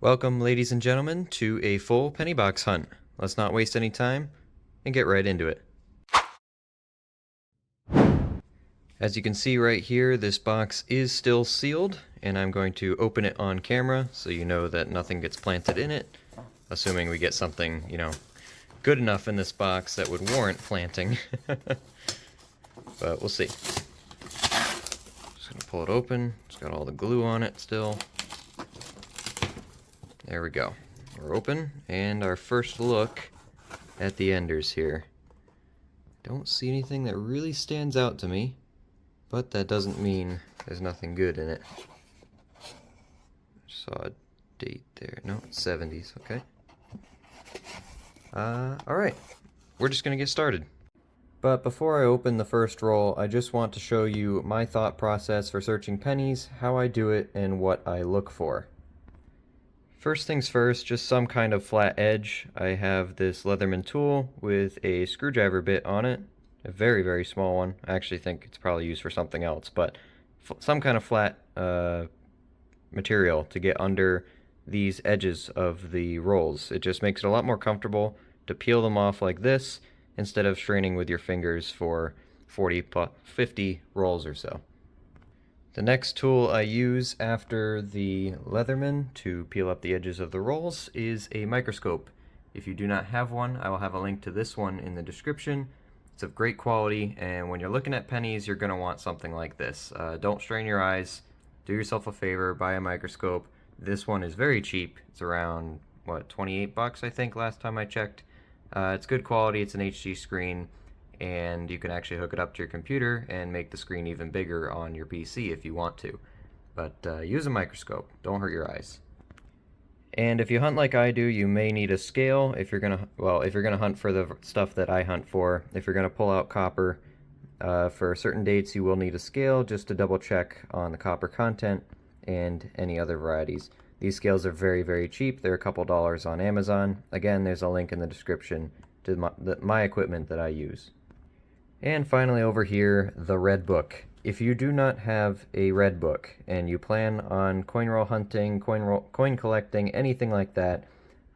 Welcome, ladies and gentlemen, to a full penny box hunt. Let's not waste any time and get right into it. As you can see right here, this box is still sealed, and I'm going to open it on camera so you know that nothing gets planted in it, assuming we get something, good enough in this box that would warrant planting. But we'll see. Just gonna pull it open. It's got all the glue on it still. There we go. We're open, and our first look at the enders here. Don't see anything that really stands out to me, but that doesn't mean there's nothing good in it. Saw a date there. No, it's 70s. Okay. Alright. We're just gonna get started. But before I open the first roll, I just want to show you my thought process for searching pennies, how I do it, and what I look for. First things first, just some kind of flat edge. I have this Leatherman tool with a screwdriver bit on it, a very, very small one. I actually think it's probably used for something else, but some kind of flat material to get under these edges of the rolls. It just makes it a lot more comfortable to peel them off like this instead of straining with your fingers for 50 rolls or so. The next tool I use after the Leatherman to peel up the edges of the rolls is a microscope. If you do not have one, I will have a link to this one in the description. It's of great quality, and when you're looking at pennies, you're going to want something like this. Don't strain your eyes. Do yourself a favor, buy a microscope. This one is very cheap. It's around, 28 bucks I think last time I checked. It's good quality, it's an HD screen, and you can actually hook it up to your computer and make the screen even bigger on your PC if you want to. But use a microscope, don't hurt your eyes. And if you hunt like I do, you may need a scale if you're gonna hunt for the stuff that I hunt for. If you're gonna pull out copper for certain dates, you will need a scale just to double check on the copper content and any other varieties. These scales are very, very cheap. They're a couple dollars on Amazon. Again, there's a link in the description to my equipment that I use. And finally over here, the red book. If you do not have a red book and you plan on coin roll hunting, coin collecting, anything like that,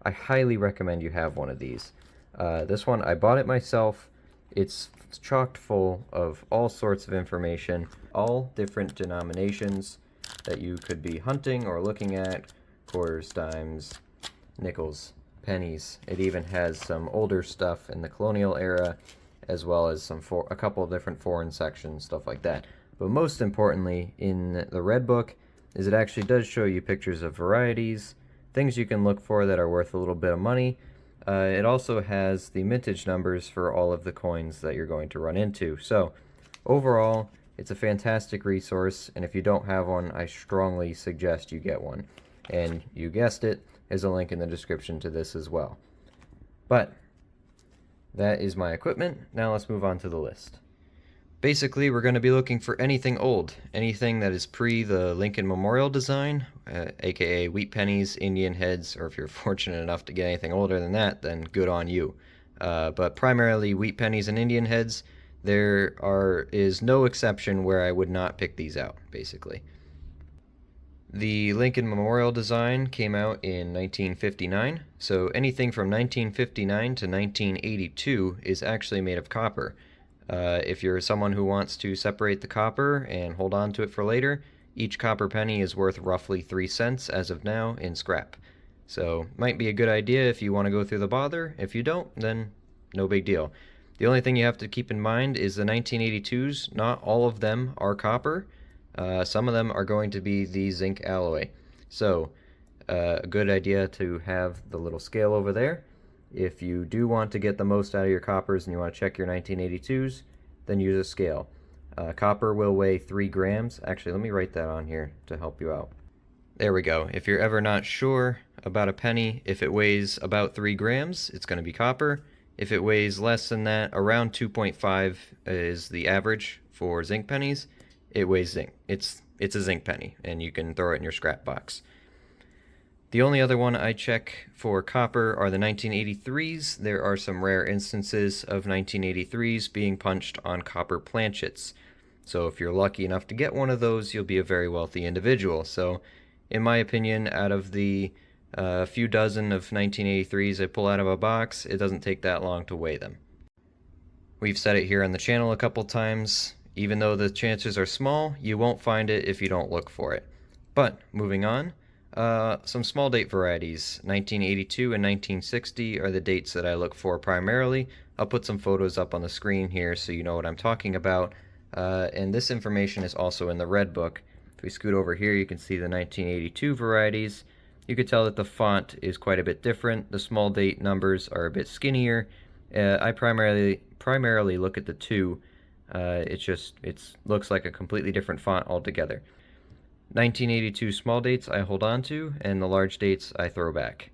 I highly recommend you have one of these. This one, I bought it myself. It's chocked full of all sorts of information, all different denominations that you could be hunting or looking at: quarters, dimes, nickels, pennies. It even has some older stuff in the colonial era, as well as a couple of different foreign sections, stuff like that. But most importantly, in the red book, is it actually does show you pictures of varieties, things you can look for that are worth a little bit of money. It also has the mintage numbers for all of the coins that you're going to run into. So overall, it's a fantastic resource, and if you don't have one, I strongly suggest you get one. And you guessed it, there's a link in the description to this as well. But that is my equipment. Now let's move on to the list. Basically, we're going to be looking for anything old, anything that is pre the Lincoln Memorial design, aka wheat pennies, Indian heads, or if you're fortunate enough to get anything older than that, then good on you. But primarily wheat pennies and Indian heads. There is no exception where I would not pick these out, basically. The Lincoln Memorial design came out in 1959, so anything from 1959 to 1982 is actually made of copper. If you're someone who wants to separate the copper and hold on to it for later, each copper penny is worth roughly 3 cents as of now in scrap. So might be a good idea if you want to go through the bother. If you don't, then no big deal. The only thing you have to keep in mind is the 1982s, not all of them are copper. Some of them are going to be the zinc alloy. So a good idea to have the little scale over there. If you do want to get the most out of your coppers and you want to check your 1982s, then use a scale. Copper will weigh 3 grams. Actually, let me write that on here to help you out. There we go. If you're ever not sure about a penny, if it weighs about 3 grams, it's going to be copper. If it weighs less than that, around 2.5 is the average for zinc pennies. It weighs zinc. It's a zinc penny, and you can throw it in your scrap box. The only other one I check for copper are the 1983s. There are some rare instances of 1983s being punched on copper planchets. So if you're lucky enough to get one of those, you'll be a very wealthy individual. So in my opinion, out of the A few dozen of 1983s I pull out of a box. It doesn't take that long to weigh them. We've said it here on the channel a couple times. Even though the chances are small, you won't find it if you don't look for it. But, moving on, some small date varieties. 1982 and 1960 are the dates that I look for primarily. I'll put some photos up on the screen here so you know what I'm talking about. And this information is also in the red book. If we scoot over here, you can see the 1982 varieties. You could tell that the font is quite a bit different. The small date numbers are a bit skinnier. I primarily look at the two. It looks like a completely different font altogether. 1982 small dates I hold on to, and the large dates I throw back.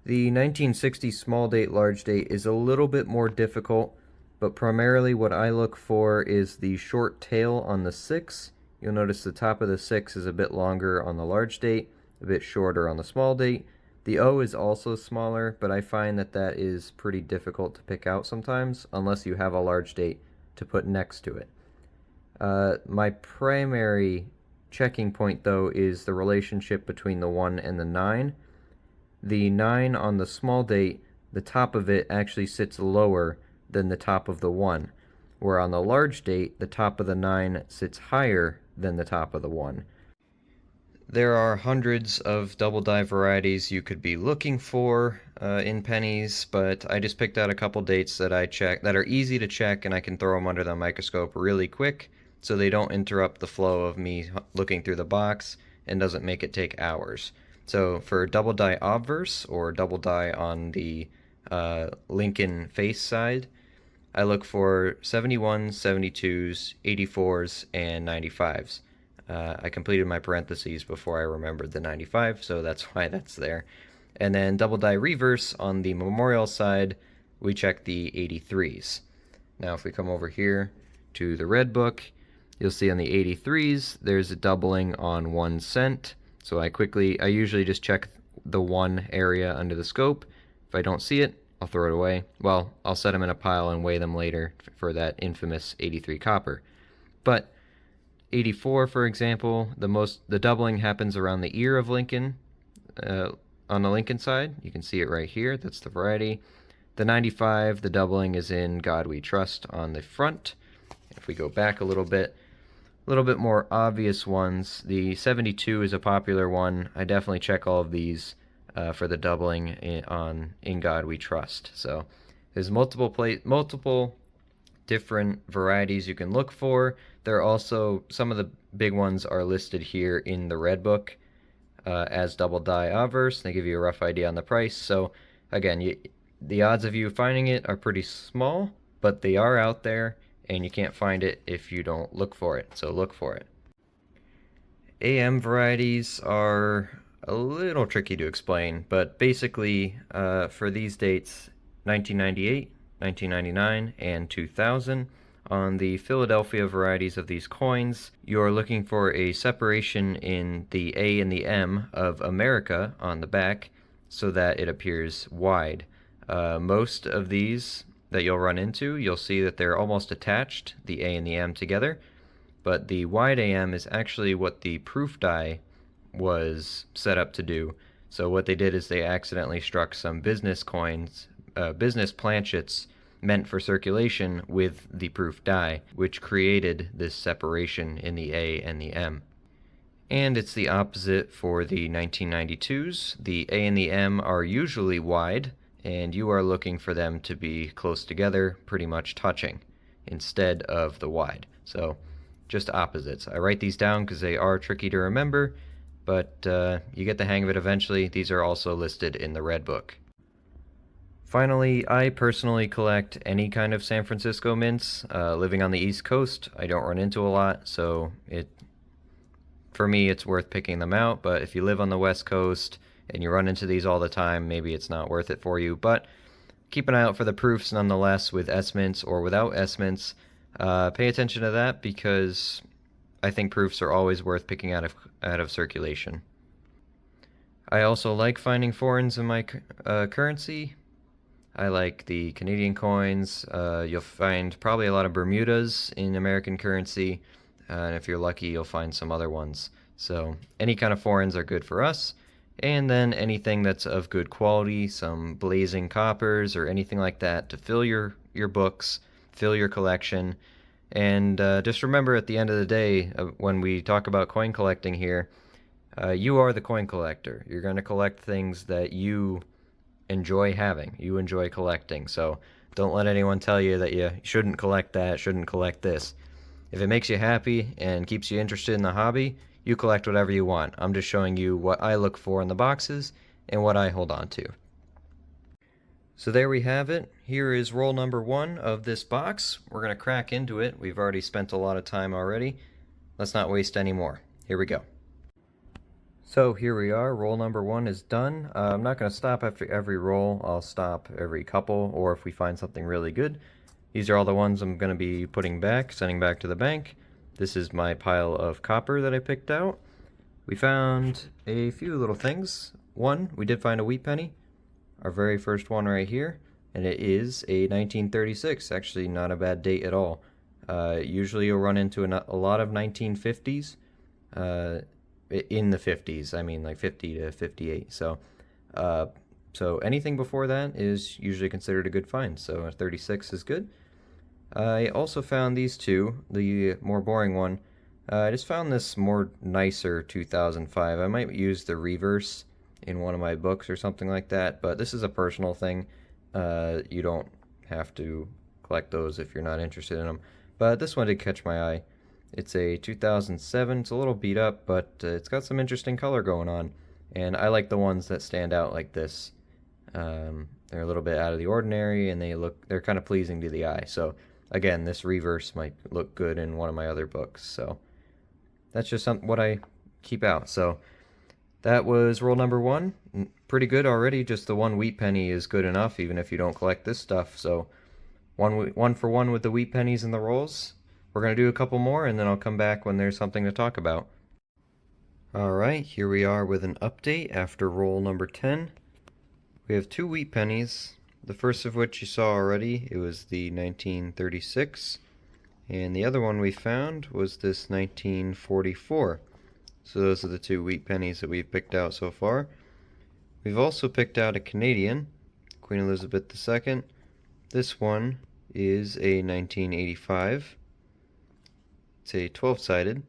The 1960 small date large date is a little bit more difficult, but primarily what I look for is the short tail on the 6. You'll notice the top of the 6 is a bit longer on the large date, a bit shorter on the small date. The O is also smaller, but I find that that is pretty difficult to pick out sometimes, unless you have a large date to put next to it. My primary checking point, though, is the relationship between the 1 and the 9. The 9 on the small date, the top of it actually sits lower than the top of the 1, where on the large date, the top of the 9 sits higher than the top of the 1. There are hundreds of double die varieties you could be looking for in pennies, but I just picked out a couple dates that I check that are easy to check, and I can throw them under the microscope really quick so they don't interrupt the flow of me looking through the box and doesn't make it take hours. So for double die obverse, or double die on the Lincoln face side, I look for 71s, 72s, 84s, and 95s. I completed my parentheses before I remembered the 95, so that's why that's there. And then double die reverse on the memorial side, we check the 83s. Now if we come over here to the red book, you'll see on the 83s there's a doubling on 1 cent. So I usually just check the 1 area under the scope. If I don't see it, I'll throw it away. Well, I'll set them in a pile and weigh them later for that infamous 83 copper. But 84, for example, the doubling happens around the ear of Lincoln. On the Lincoln side, you can see it right here. That's the variety. The 95, the doubling is in God We Trust on the front. If we go back a little bit more obvious ones. The 72 is a popular one. I definitely check all of these for the doubling in God We Trust. So there's multiple different varieties you can look for. There are also, some of the big ones are listed here in the red book as double die obverse. They give you a rough idea on the price. So again, the odds of you finding it are pretty small, but they are out there, and you can't find it if you don't look for it. So look for it. AM varieties are a little tricky to explain, but basically for these dates, 1998, 1999, and 2000, on the Philadelphia varieties of these coins, you're looking for a separation in the A and the M of America on the back so that it appears wide. Most of these that you'll run into, you'll see that they're almost attached, the A and the M together, but the wide AM is actually what the proof die was set up to do. So what they did is they accidentally struck some business coins, business planchets meant for circulation with the proof die, which created this separation in the A and the M. And it's the opposite for the 1992s. The A and the M are usually wide, and you are looking for them to be close together, pretty much touching, instead of the wide. So just opposites. I write these down because they are tricky to remember, but you get the hang of it eventually. These are also listed in the red book. Finally, I personally collect any kind of San Francisco mints. Living on the East Coast, I don't run into a lot, so for me it's worth picking them out. But if you live on the West Coast and you run into these all the time, maybe it's not worth it for you. But keep an eye out for the proofs nonetheless, with S-mints or without S-mints. Pay attention to that, because I think proofs are always worth picking out of circulation. I also like finding foreigns in my currency. I like the Canadian coins. You'll find probably a lot of Bermudas in American currency, and if you're lucky, you'll find some other ones. So any kind of foreigns are good for us. and then anything that's of good quality, some blazing coppers or anything like that to fill your books, fill your collection. And just remember at the end of the day, when we talk about coin collecting here, you are the coin collector. You're going to collect things that you enjoy having, you enjoy collecting. So don't let anyone tell you that you shouldn't collect that, shouldn't collect this. If it makes you happy and keeps you interested in the hobby, you collect whatever you want. I'm just showing you what I look for in the boxes and what I hold on to. So there we have it. Here is roll number 1 of this box. We're going to crack into it. We've already spent a lot of time already. Let's not waste any more. Here we go. So here we are. Roll number 1 is done. I'm not going to stop after every roll. I'll stop every couple, or if we find something really good. These are all the ones I'm going to be putting back, sending back to the bank. This is my pile of copper that I picked out. We found a few little things. One, we did find a wheat penny, our very first one right here, and it is a 1936. Actually, not a bad date at all. Usually you'll run into a lot of 1950s, in the 50s, I mean like 50 to 58. So anything before that is usually considered a good find, so a 36 is good. I also found these two, the more boring one. I just found this more nicer 2005. I might use the reverse in one of my books or something like that, but this is a personal thing. You don't have to collect those if you're not interested in them. But this one did catch my eye. It's a 2007. It's a little beat up, but it's got some interesting color going on. And I like the ones that stand out like this. They're a little bit out of the ordinary, and they're kind of pleasing to the eye. So again, this reverse might look good in one of my other books. So that's just what I keep out. So that was roll number 1. Pretty good already. Just the one wheat penny is good enough, even if you don't collect this stuff. So one for one with the wheat pennies and the rolls. We're going to do a couple more, and then I'll come back when there's something to talk about. Alright, here we are with an update after roll number 10. We have 2 wheat pennies, the first of which you saw already. It was the 1936, and the other one we found was this 1944. So those are the 2 wheat pennies that we've picked out so far. We've also picked out a Canadian, Queen Elizabeth II. This one is a 1985. It's a 12-sided.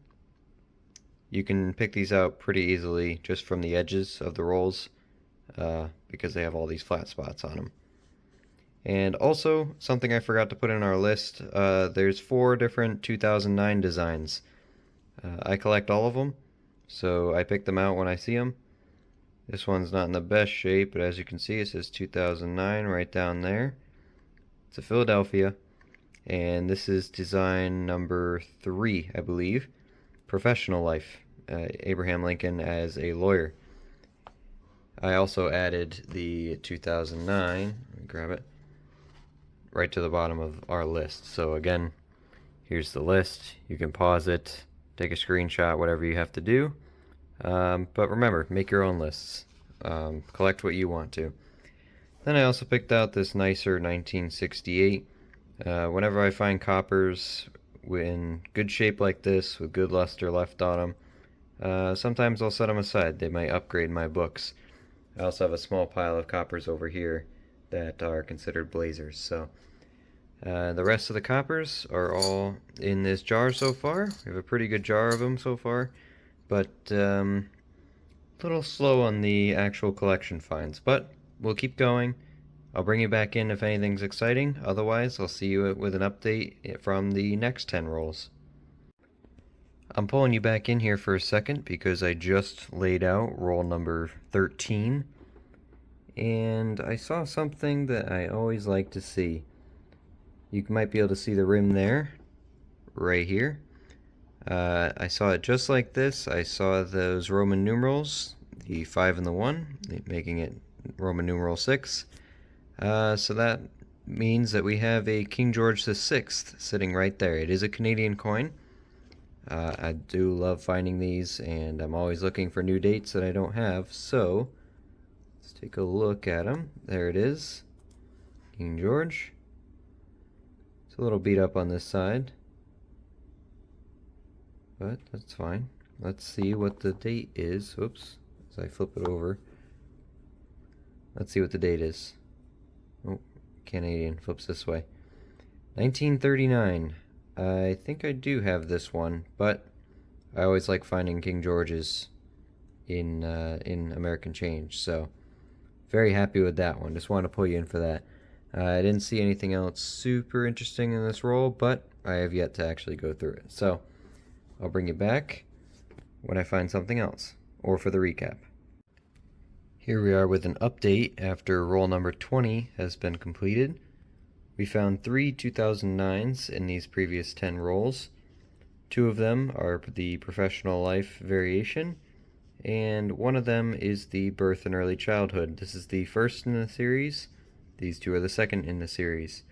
You can pick these out pretty easily just from the edges of the rolls, because they have all these flat spots on them. And also, something I forgot to put in our list, there's 4 different 2009 designs. I collect all of them, so I pick them out when I see them. This one's not in the best shape, but as you can see, it says 2009 right down there. It's a Philadelphia, and this is design number 3, I believe. Professional life, Abraham Lincoln as a lawyer. I also added the 2009, let me grab it, right to the bottom of our list. So again, here's the list. You can pause it, take a screenshot, whatever you have to do. But remember, make your own lists. Collect what you want to. Then I also picked out this nicer 1968. Whenever I find coppers in good shape like this, with good luster left on them, sometimes I'll set them aside. They might upgrade my books. I also have a small pile of coppers over here that are considered blazers. So the rest of the coppers are all in this jar so far. We have a pretty good jar of them so far, but a little slow on the actual collection finds. But we'll keep going. I'll bring you back in if anything's exciting. Otherwise, I'll see you with an update from the next 10 rolls. I'm pulling you back in here for a second because I just laid out roll number 13. And I saw something that I always like to see. You might be able to see the rim there, right here. I saw it just like this. I saw those Roman numerals, the 5 and the 1, making it Roman numeral 6. So that means that we have a King George VI sitting right there. It is a Canadian coin. I do love finding these, and I'm always looking for new dates that I don't have. So let's take a look at them. There it is, King George. It's a little beat up on this side, but that's fine. Let's see what the date is. Oops, as I flip it over. Let's see what the date is. Oh, Canadian flips this way. 1939. I think I do have this one, but I always like finding King George's in American change, so very happy with that one. Just wanted to pull you in for that. I didn't see anything else super interesting in this roll, but I have yet to actually go through it. So I'll bring you back when I find something else, or for the recap. Here we are with an update after roll number 20 has been completed. We found 3 2009s in these previous 10 rolls. 2 of them are the professional life variation, and one of them is the birth and early childhood. This is the first in the series. These 2 are the second in the series.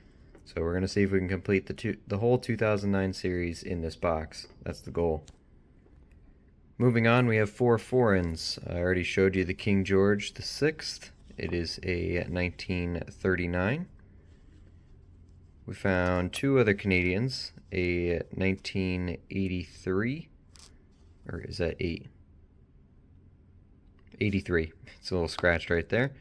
So we're going to see if we can complete the whole 2009 series in this box. That's the goal. Moving on, we have 4 foreigns. I already showed you the King George VI. It is a 1939. We found 2 other Canadians, a 1983, or is that 8? 83. It's a little scratched right there.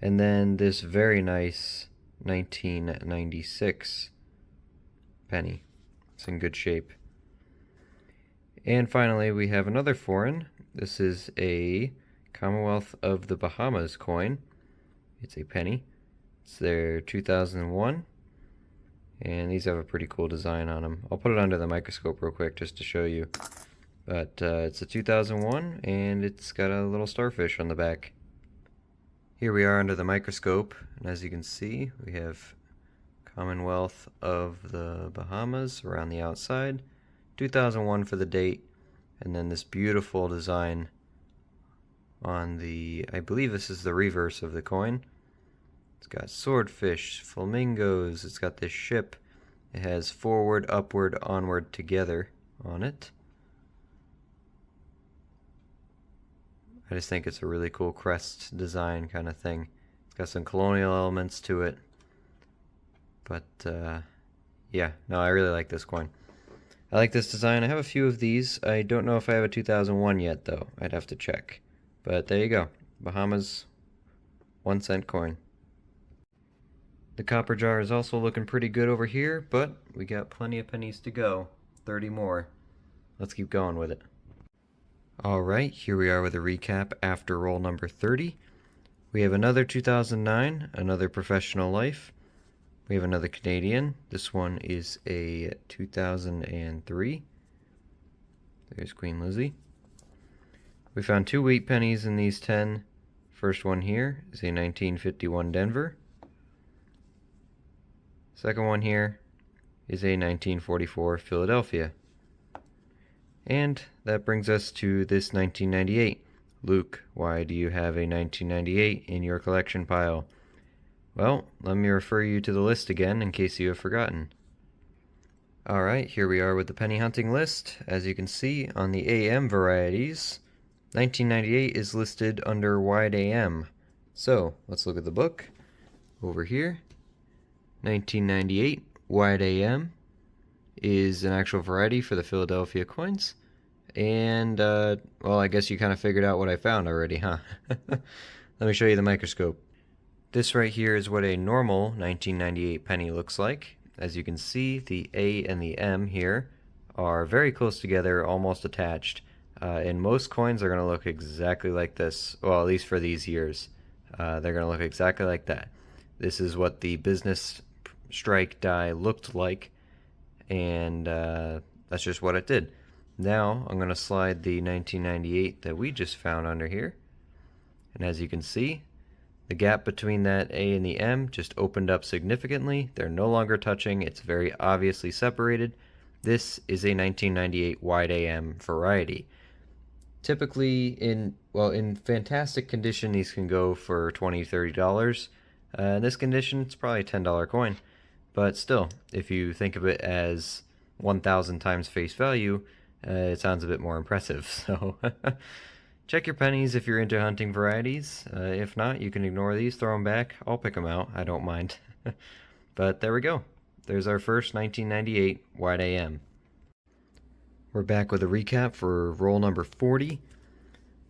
And then this very nice 1996 penny. It's in good shape. And finally, we have another foreign. This is a Commonwealth of the Bahamas coin. It's a penny. It's their 2001. And these have a pretty cool design on them. I'll put it under the microscope real quick just to show you. But it's a 2001, and it's got a little starfish on the back. Here we are under the microscope, and as you can see, we have Commonwealth of the Bahamas around the outside, 2001 for the date, and then this beautiful design on the, I believe this is the reverse of the coin. It's got swordfish, flamingos, it's got this ship. It has forward, upward, onward, together on it. I just think it's a really cool crest design kind of thing. It's got some colonial elements to it. But, yeah, no, I really like this coin. I like this design. I have a few of these. I don't know if I have a 2001 yet, though. I'd have to check. But there you go. Bahamas 1-cent coin. The copper jar is also looking pretty good over here, but we got plenty of pennies to go. 30 more. Let's keep going with it. Alright, here we are with a recap after roll number 30. We have another 2009, another professional life. We have another Canadian. This one is a 2003. There's Queen Lizzie. We found 2 wheat pennies in these 10. First one here is a 1951 Denver. Second one here is a 1944 Philadelphia. And that brings us to this 1998. Luke, why do you have a 1998 in your collection pile? Well, let me refer you to the list again in case you have forgotten. Alright, here we are with the penny hunting list. As you can see on the AM varieties, 1998 is listed under wide AM. So, let's look at the book. Over here, 1998 wide AM is an actual variety for the Philadelphia coins. And, well, I guess you kind of figured out what I found already, huh? Let me show you the microscope. This right here is what a normal 1998 penny looks like. As you can see, the A and the M here are very close together, almost attached. And most coins are going to look exactly like this, well, at least for these years. They're going to look exactly like that. This is what the business strike die looked like, and that's just what it did. Now I'm going to slide the 1998 that we just found under here, and as you can see, the gap between that A and the M just opened up significantly. They're no longer touching. It's very obviously separated. This is a 1998 wide AM variety. Typically, in fantastic condition, these can go for $20, $30. In this condition, it's probably a $10 coin. But still, if you think of it as 1,000 times face value, it sounds a bit more impressive. So check your pennies if you're into hunting varieties. If not, you can ignore these, throw them back. I'll pick them out. I don't mind. But there we go. There's our first 1998 wide AM. We're back with a recap for roll number 40.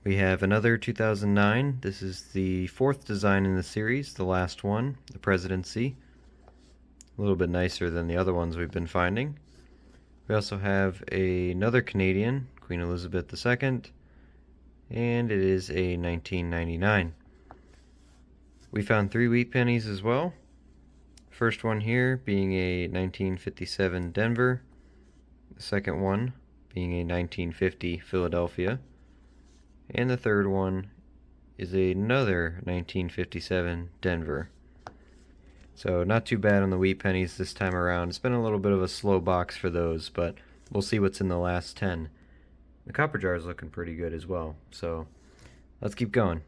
We have another 2009. This is the fourth design in the series, the last one, the Presidency. A little bit nicer than the other ones we've been finding. We also have another Canadian, Queen Elizabeth II, and it is a 1999. We found 3 wheat pennies as well. First one here being a 1957 Denver, the second one being a 1950 Philadelphia, and the third one is another 1957 Denver. So not too bad on the wheat pennies this time around. It's been a little bit of a slow box for those, but we'll see what's in the last 10. The copper jar is looking pretty good as well, so let's keep going.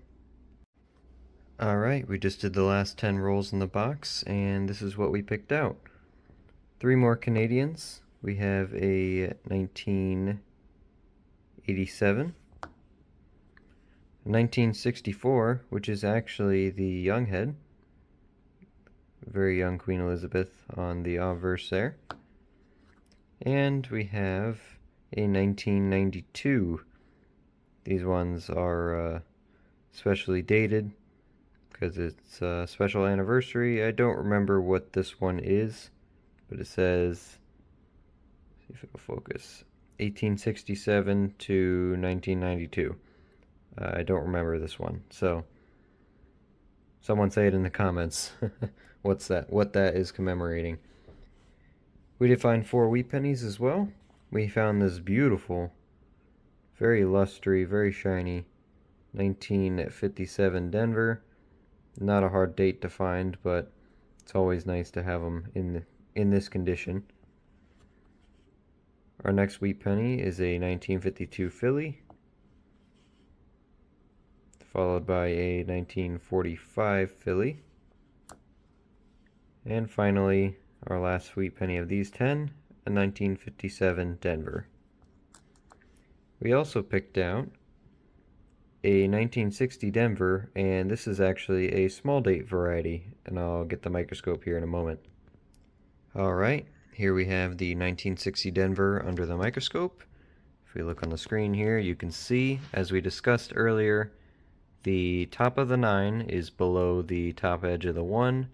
Alright, we just did the last 10 rolls in the box, and this is what we picked out. 3 more Canadians. We have a 1987, 1964, which is actually the young head. Very young Queen Elizabeth on the obverse there. And we have a 1992. These ones are specially dated because it's a special anniversary. I don't remember what this one is, but it says, see if it'll focus, 1867 to 1992. I don't remember this one, so someone say it in the comments. What that is commemorating. We did find 4 wheat pennies as well. We found this beautiful, very lustre, very shiny 1957 Denver. Not a hard date to find, but it's always nice to have them in this condition. Our next wheat penny is a 1952 Philly, followed by a 1945 Philly, and finally our last wheat penny of these 10, a 1957 Denver. We also picked out a 1960 Denver, and this is actually a small date variety, and I'll get the microscope here in a moment. Alright, here we have the 1960 Denver under the microscope. If we look on the screen here, you can see, as we discussed earlier, the top of the 9 is below the top edge of the 1,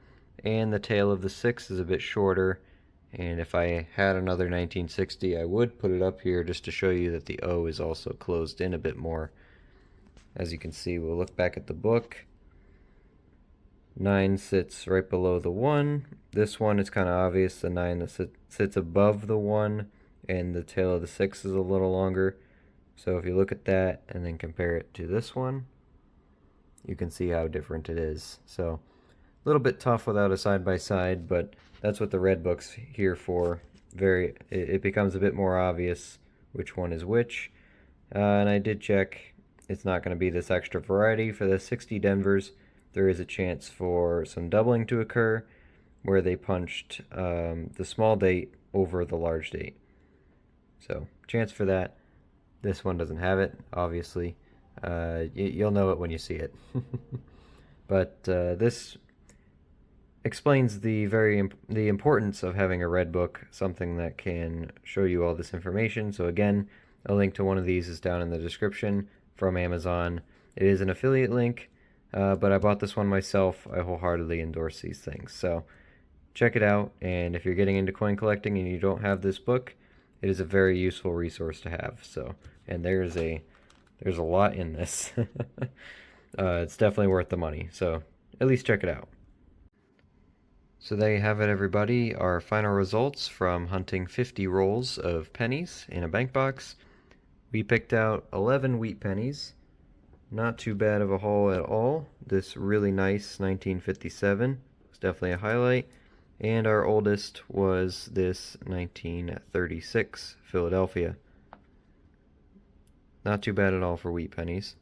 and the tail of the 6 is a bit shorter. And if I had another 1960, I would put it up here just to show you that the O is also closed in a bit more. As you can see, we'll look back at the book. 9 sits right below the 1. This one is kind of obvious, the 9 that sits above the 1, and the tail of the 6 is a little longer. So if you look at that and then compare it to this one, you can see how different it is. So a little bit tough without a side-by-side, but that's what the red book's here for. It becomes a bit more obvious which one is which. And I did check, it's not going to be this extra variety. For the 60 Denvers, there is a chance for some doubling to occur, where they punched the small date over the large date. So, chance for that. This one doesn't have it, obviously. You'll know it when you see it. But this explains the importance of having a red book, something that can show you all this information. So again, a link to one of these is down in the description from Amazon. It is an affiliate link, but I bought this one myself. I wholeheartedly endorse these things. So check it out, and if you're getting into coin collecting and you don't have this book, it is a very useful resource to have. So, and there's a lot in this. It's definitely worth the money, so at least check it out. So there you have it, everybody, our final results from hunting 50 rolls of pennies in a bank box. We picked out 11 wheat pennies. Not too bad of a haul at all. This really nice 1957 was definitely a highlight. And our oldest was this 1936 Philadelphia. Not too bad at all for wheat pennies.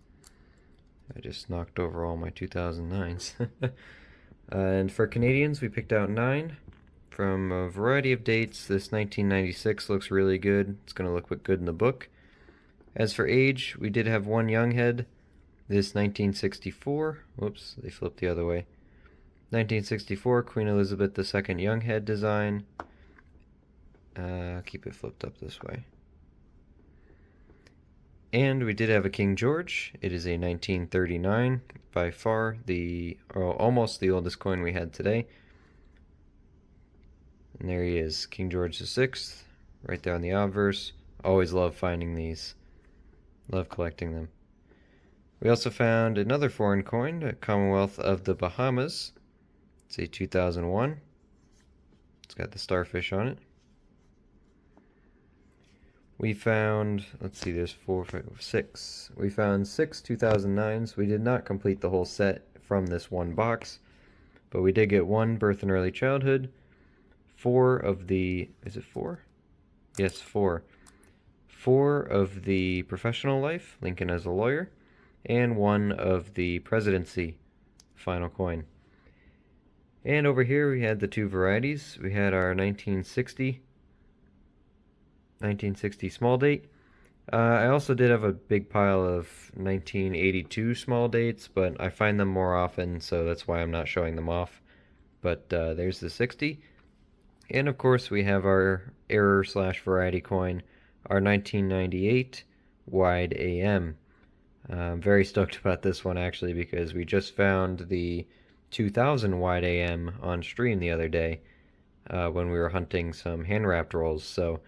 I just knocked over all my 2009s. And for Canadians, we picked out 9 from a variety of dates. This 1996 looks really good. It's going to look good in the book. As for age, we did have one young head. This 1964, whoops, they flipped the other way. 1964 Queen Elizabeth II young head design. Keep it flipped up this way. And we did have a King George. It is a 1939, by far almost the oldest coin we had today. And there he is, King George VI, right there on the obverse. Always love finding these. Love collecting them. We also found another foreign coin, a Commonwealth of the Bahamas. It's a 2001. It's got the starfish on it. We found, let's see, there's 4, 5, 6. We found 6 2009s. We did not complete the whole set from this one box, but we did get 1 birth and early childhood, 4 of the, is it 4? Yes, 4. 4 of the professional life, Lincoln as a lawyer, and 1 of the presidency, final coin. And over here we had the 2 varieties. We had our 1960 small date. I also did have a big pile of 1982 small dates, but I find them more often, so that's why I'm not showing them off. But there's the 60. And of course we have our error/variety coin, our 1998 wide AM. I'm very stoked about this one actually, because we just found the 2000 wide AM on stream the other day when we were hunting some hand-wrapped rolls. So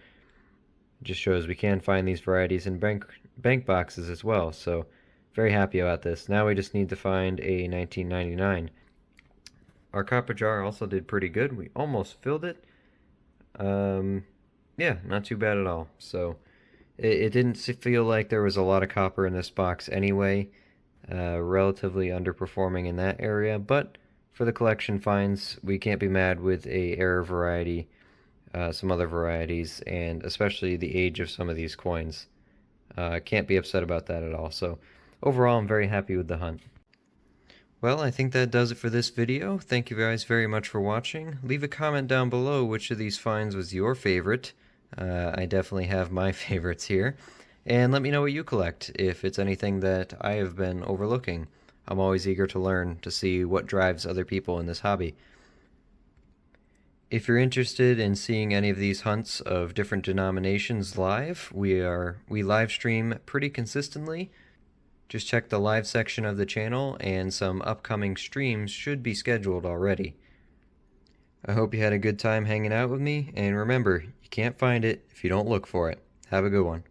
it just shows we can find these varieties in bank boxes as well. So very happy about this. Now we just need to find a 1999. Our copper jar also did pretty good. We almost filled it. Yeah, not too bad at all. So it didn't feel like there was a lot of copper in this box anyway. Relatively underperforming in that area, but for the collection finds, we can't be mad with a error variety, some other varieties, and especially the age of some of these coins. Can't be upset about that at all. So overall, I'm very happy with the hunt. Well, I think that does it for this video. Thank you guys very much for watching. Leave a comment down below which of these finds was your favorite. I definitely have my favorites here. And let me know what you collect, if it's anything that I have been overlooking. I'm always eager to learn, to see what drives other people in this hobby. If you're interested in seeing any of these hunts of different denominations live, we live stream pretty consistently. Just check the live section of the channel, and some upcoming streams should be scheduled already. I hope you had a good time hanging out with me, and remember, you can't find it if you don't look for it. Have a good one.